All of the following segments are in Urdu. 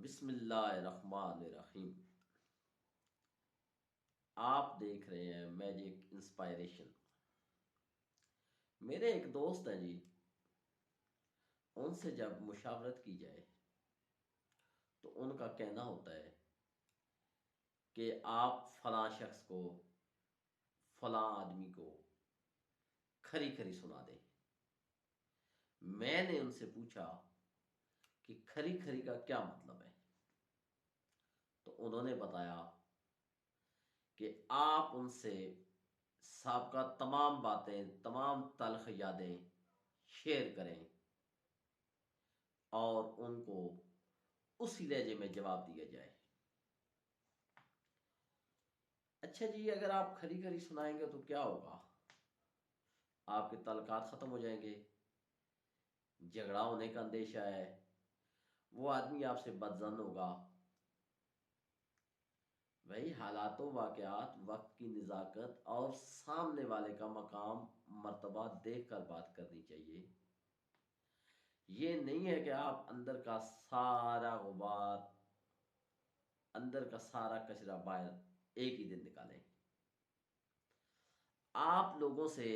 بسم اللہ الرحمن الرحیم۔ آپ دیکھ رہے ہیں میجک انسپائریشن۔ میرے ایک دوست ہیں جی، ان سے جب مشاورت کی جائے تو ان کا کہنا ہوتا ہے کہ آپ فلاں شخص کو، فلاں آدمی کو کھری کھری سنا دیں۔ میں نے ان سے پوچھا کہ کھری کھری کا کیا مطلب ہے، تو انہوں نے بتایا کہ آپ ان سے سابقہ تمام باتیں، تمام تلخ یادیں شیئر کریں اور ان کو اسی لہجے میں جواب دیا جائے۔ اچھا جی، اگر آپ کھری کھری سنائیں گے تو کیا ہوگا؟ آپ کے تعلقات ختم ہو جائیں گے، جھگڑا ہونے کا اندیشہ ہے، وہ آدمی آپ سے بدظن ہوگا۔ وہی حالات و واقعات، وقت کی نزاکت اور سامنے والے کا مقام مرتبہ دیکھ کر بات کرنی چاہیے۔ یہ نہیں ہے کہ آپ اندر کا سارا غبار، اندر کا سارا کچرا باہر ایک ہی دن نکالیں۔ آپ لوگوں سے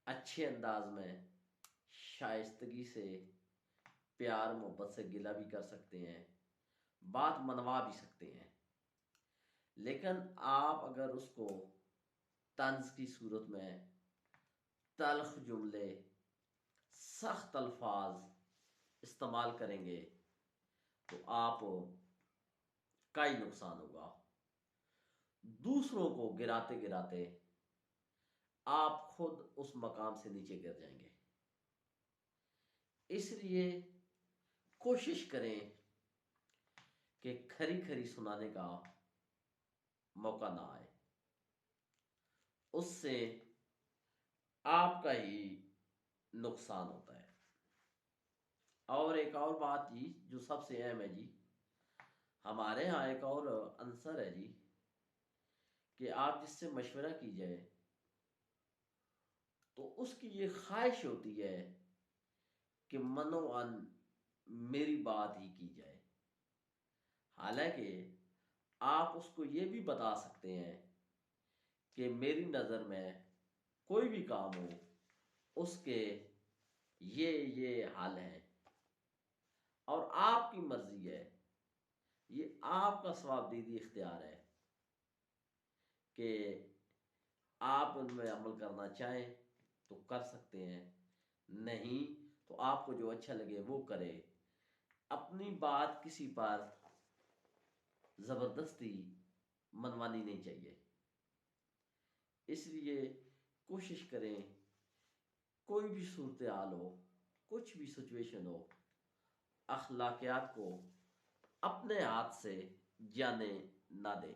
اچھے انداز میں، شائستگی سے، پیار محبت سے گلہ بھی کر سکتے ہیں، بات منوا بھی سکتے ہیں، لیکن آپ اگر اس کو طنز کی صورت میں تلخ جملے، سخت الفاظ استعمال کریں گے تو آپ کا ہی نقصان ہوگا۔ دوسروں کو گراتے گراتے آپ خود اس مقام سے نیچے گر جائیں گے۔ اس لیے کوشش کریں کہ کھری کھری سنانے کا موقع نہ آئے، اس سے آپ کا ہی نقصان ہوتا ہے۔ اور ایک اور بات جی جو سب سے اہم ہے جی، ہمارے ہاں ایک اور عنصر ہے جی کہ آپ جس سے مشورہ کی جائے تو اس کی یہ خواہش ہوتی ہے کہ منوعاً میری بات ہی کی جائے۔ حالانکہ آپ اس کو یہ بھی بتا سکتے ہیں کہ میری نظر میں کوئی بھی کام ہو، اس کے یہ حل ہیں اور آپ کی مرضی ہے، یہ آپ کا ثواب دیدی اختیار ہے کہ آپ ان میں عمل کرنا چاہیں تو کر سکتے ہیں، نہیں تو آپ کو جو اچھا لگے وہ کرے۔ اپنی بات کسی پر زبردستی منوانی نہیں چاہیے۔ اس لیے کوشش کریں کوئی بھی صورتحال ہو، کچھ بھی سچویشن ہو، اخلاقیات کو اپنے ہاتھ سے جانے نہ دیں۔